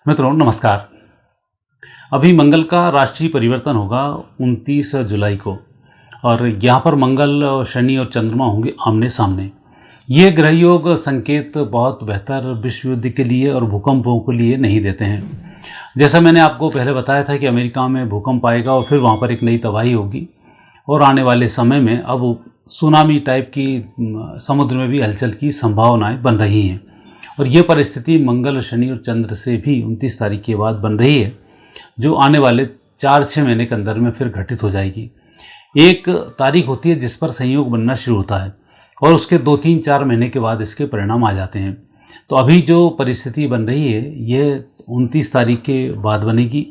मित्रों नमस्कार। अभी मंगल का राष्ट्रीय परिवर्तन होगा 29 जुलाई को और यहाँ पर मंगल और शनि और चंद्रमा होंगे आमने सामने। ये ग्रह योग संकेत बहुत बेहतर विश्व युद्ध के लिए और भूकंपों के लिए नहीं देते हैं। जैसा मैंने आपको पहले बताया था कि अमेरिका में भूकंप आएगा और फिर वहाँ पर एक नई तबाही होगी और आने वाले समय में अब सुनामी टाइप की समुद्र में भी हलचल की संभावनाएं बन रही हैं। और ये परिस्थिति मंगल, शनि और चंद्र से भी 29 तारीख के बाद बन रही है, जो आने वाले 4-6 महीने के अंदर में फिर घटित हो जाएगी। एक तारीख होती है जिस पर संयोग बनना शुरू होता है और उसके 2-3-4 महीने के बाद इसके परिणाम आ जाते हैं। तो अभी जो परिस्थिति बन रही है ये 29 तारीख के बाद बनेगी,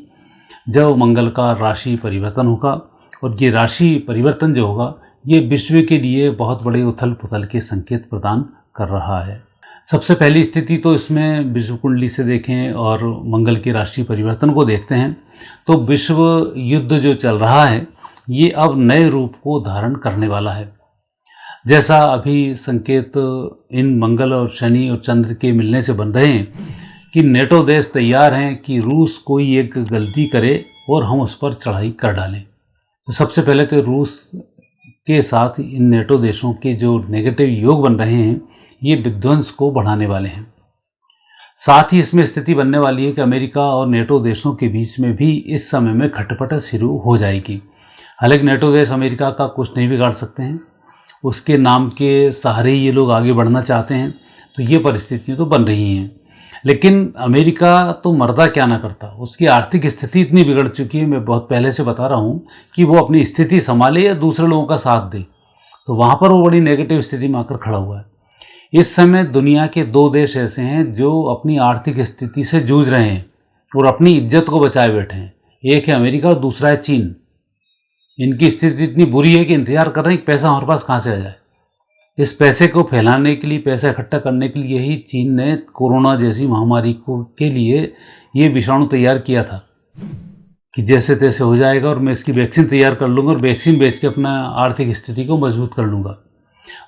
जब मंगल का राशि परिवर्तन होगा। और ये राशि परिवर्तन जो होगा ये विश्व के लिए बहुत बड़े उथल पुथल के संकेत प्रदान कर रहा है। सबसे पहली स्थिति तो इसमें विश्व कुंडली से देखें और मंगल के राशि परिवर्तन को देखते हैं तो विश्व युद्ध जो चल रहा है ये अब नए रूप को धारण करने वाला है। जैसा अभी संकेत इन मंगल और शनि और चंद्र के मिलने से बन रहे हैं कि नेटो देश तैयार हैं कि रूस कोई एक गलती करे और हम उस पर चढ़ाई कर डालें। तो सबसे पहले तो रूस के साथ इन नेटो देशों के जो नेगेटिव योग बन रहे हैं ये विध्वंस को बढ़ाने वाले हैं। साथ ही इसमें स्थिति बनने वाली है कि अमेरिका और नेटो देशों के बीच में भी इस समय में खटपट शुरू हो जाएगी। हालांकि नेटो देश अमेरिका का कुछ नहीं बिगाड़ सकते हैं, उसके नाम के सहारे ये लोग आगे बढ़ना चाहते हैं, तो ये परिस्थितियाँ तो बन रही हैं। लेकिन अमेरिका तो मर्दा क्या ना करता, उसकी आर्थिक स्थिति इतनी बिगड़ चुकी है, मैं बहुत पहले से बता रहा हूँ कि वो अपनी स्थिति संभाले या दूसरे लोगों का साथ दे, तो वहाँ पर वो बड़ी नेगेटिव स्थिति में आकर खड़ा हुआ है। इस समय दुनिया के 2 देश ऐसे हैं जो अपनी आर्थिक स्थिति से जूझ रहे हैं और अपनी इज्जत को बचाए बैठे हैं। एक है अमेरिका और दूसरा है चीन। इनकी स्थिति इतनी बुरी है कि इंतजार कर रहे हैं कि पैसा हमारे पास कहाँ से आ जाए। इस पैसे को फैलाने के लिए, पैसा इकट्ठा करने के लिए ही चीन ने कोरोना जैसी महामारी को के लिए ये विषाणु तैयार किया था कि जैसे तैसे हो जाएगा और मैं इसकी वैक्सीन तैयार कर लूँगा और वैक्सीन बेच के अपना आर्थिक स्थिति को मजबूत कर लूँगा।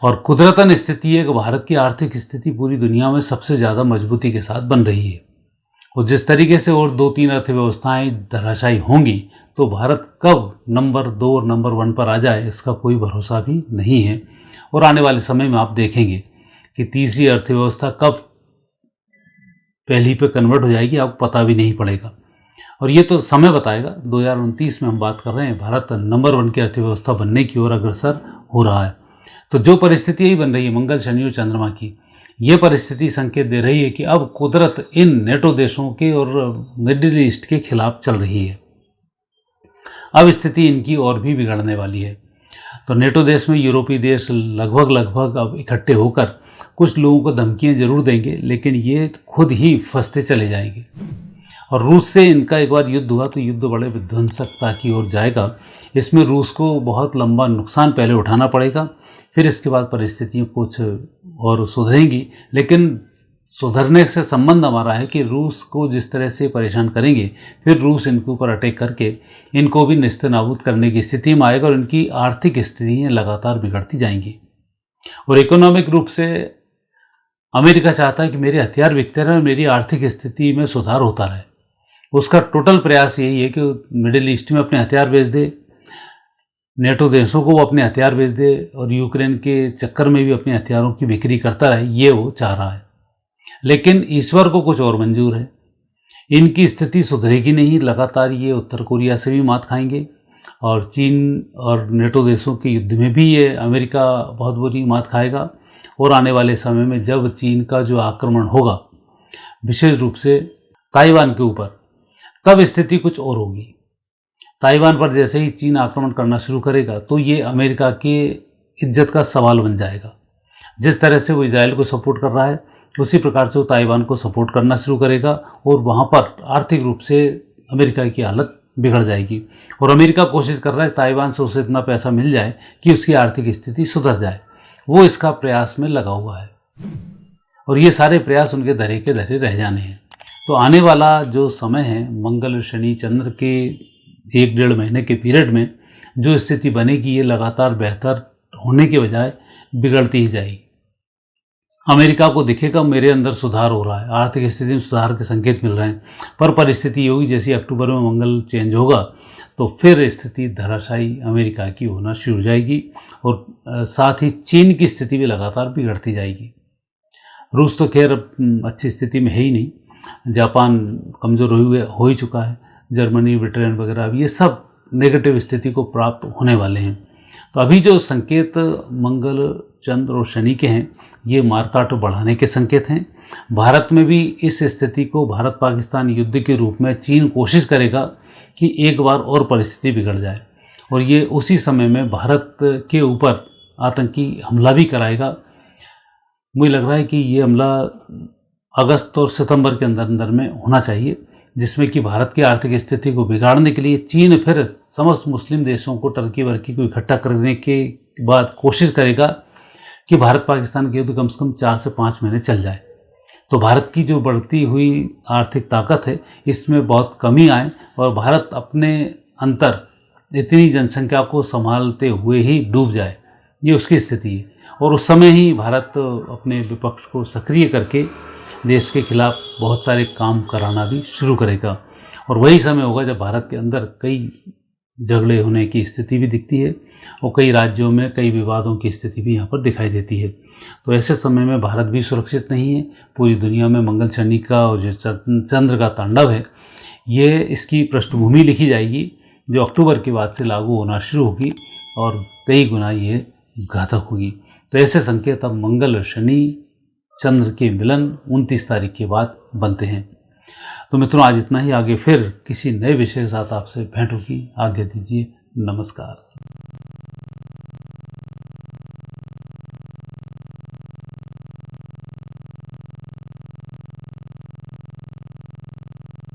और कुदरतन स्थिति है कि भारत की आर्थिक स्थिति पूरी दुनिया में सबसे ज़्यादा मजबूती के साथ बन रही है और जिस तरीके से और 2-3 अर्थव्यवस्थाएं धराशायी होंगी तो भारत कब नंबर 2 और नंबर 1 पर आ जाए इसका कोई भरोसा भी नहीं है। और आने वाले समय में आप देखेंगे कि तीसरी अर्थव्यवस्था कब पहली पे कन्वर्ट हो जाएगी आपको पता भी नहीं पड़ेगा और ये तो समय बताएगा। 2029 में हम बात कर रहे हैं, भारत नंबर 1 की अर्थव्यवस्था बनने की ओर अग्रसर हो रहा है। तो जो परिस्थिति यही बन रही है मंगल, शनि और चंद्रमा की, ये परिस्थिति संकेत दे रही है कि अब कुदरत इन नेटो देशों के और मिडिल ईस्ट के खिलाफ चल रही है। अब स्थिति इनकी और भी बिगड़ने वाली है। तो नेटो देश में यूरोपीय देश लगभग अब इकट्ठे होकर कुछ लोगों को धमकियां जरूर देंगे, लेकिन ये खुद ही फंसते चले जाएंगे। और रूस से इनका एक बार युद्ध हुआ तो युद्ध बड़े विध्वंसकता की ओर जाएगा। इसमें रूस को बहुत लंबा नुकसान पहले उठाना पड़ेगा, फिर इसके बाद परिस्थितियाँ कुछ और सुधरेंगी। लेकिन सुधरने से संबंध हमारा है कि रूस को जिस तरह से परेशान करेंगे फिर रूस इनके ऊपर अटैक करके इनको भी नेस्तनाबूद करने की स्थिति में आएगा और इनकी आर्थिक स्थितियाँ लगातार बिगड़ती जाएंगी। और इकोनॉमिक रूप से अमेरिका चाहता है कि मेरे हथियार बिकते रहें और मेरी आर्थिक स्थिति में सुधार होता रहे। उसका टोटल प्रयास यही है कि मिडिल ईस्ट में अपने हथियार बेच दे, नेटो देशों को वो अपने हथियार बेच दे और यूक्रेन के चक्कर में भी अपने हथियारों की बिक्री करता रहे, ये वो चाह रहा है। लेकिन ईश्वर को कुछ और मंजूर है, इनकी स्थिति सुधरेगी नहीं। लगातार ये उत्तर कोरिया से भी मात खाएंगे और चीन और नेटो देशों के युद्ध में भी ये अमेरिका बहुत बुरी मात खाएगा। और आने वाले समय में जब चीन का जो आक्रमण होगा विशेष रूप से ताइवान के ऊपर, तब स्थिति कुछ और होगी। ताइवान पर जैसे ही चीन आक्रमण करना शुरू करेगा तो ये अमेरिका के इज्जत का सवाल बन जाएगा। जिस तरह से वो इजराइल को सपोर्ट कर रहा है उसी प्रकार से वो ताइवान को सपोर्ट करना शुरू करेगा और वहाँ पर आर्थिक रूप से अमेरिका की हालत बिगड़ जाएगी। और अमेरिका कोशिश कर रहा है ताइवान से उसे इतना पैसा मिल जाए कि उसकी आर्थिक स्थिति सुधर जाए, वो इसका प्रयास में लगा हुआ है और ये सारे प्रयास उनके धरे के धरे रह जाने हैं। तो आने वाला जो समय है मंगल, शनि, चंद्र के 1-1.5 महीने के पीरियड में जो स्थिति बनेगी ये लगातार बेहतर होने के बजाय बिगड़ती ही जाएगी। अमेरिका को दिखेगा मेरे अंदर सुधार हो रहा है, आर्थिक स्थिति में सुधार के संकेत मिल रहे हैं, पर परिस्थिति ये होगी जैसे अक्टूबर में मंगल चेंज होगा तो फिर स्थिति धराशायी अमेरिका की होना शुरू हो जाएगी और साथ ही चीन की स्थिति भी लगातार बिगड़ती जाएगी। रूस तो खैर अच्छी स्थिति में है ही नहीं, जापान कमज़ोर हो ही चुका है, जर्मनी ब्रिटेन वगैरह अब ये सब नेगेटिव स्थिति को प्राप्त होने वाले हैं। तो अभी जो संकेत मंगल चंद्र और शनि के हैं ये मारकाट बढ़ाने के संकेत हैं। भारत में भी इस स्थिति को भारत पाकिस्तान युद्ध के रूप में चीन कोशिश करेगा कि एक बार और परिस्थिति बिगड़ जाए और ये उसी समय में भारत के ऊपर आतंकी हमला भी कराएगा। मुझे लग रहा है कि ये हमला अगस्त और सितंबर के अंदर में होना चाहिए, जिसमें कि भारत की आर्थिक स्थिति को बिगाड़ने के लिए चीन फिर समस्त मुस्लिम देशों को टर्की वर्की को इकट्ठा करने के बाद कोशिश करेगा कि भारत पाकिस्तान के युद्ध कम से कम 4 से 5 महीने चल जाए। तो भारत की जो बढ़ती हुई आर्थिक ताकत है इसमें बहुत कमी आए और भारत अपने अंतर इतनी जनसंख्या को संभालते हुए ही डूब जाए, ये उसकी स्थिति है। और उस समय ही भारत अपने विपक्ष को सक्रिय करके देश के खिलाफ बहुत सारे काम कराना भी शुरू करेगा और वही समय होगा जब भारत के अंदर कई झगड़े होने की स्थिति भी दिखती है और कई राज्यों में कई विवादों की स्थिति भी यहाँ पर दिखाई देती है। तो ऐसे समय में भारत भी सुरक्षित नहीं है। पूरी दुनिया में मंगल शनि का और जो चंद्र का तांडव है ये इसकी पृष्ठभूमि लिखी जाएगी जो अक्टूबर के बाद से लागू होना शुरू होगी और कई गुना ये घातक होगी। तो ऐसे संकेत अब मंगल शनि चंद्र के मिलन 29 तारीख के बाद बनते हैं। तो मित्रों आज इतना ही, आगे फिर किसी नए विषय के साथ आपसे भेंट होगी। आज्ञा दीजिए, नमस्कार।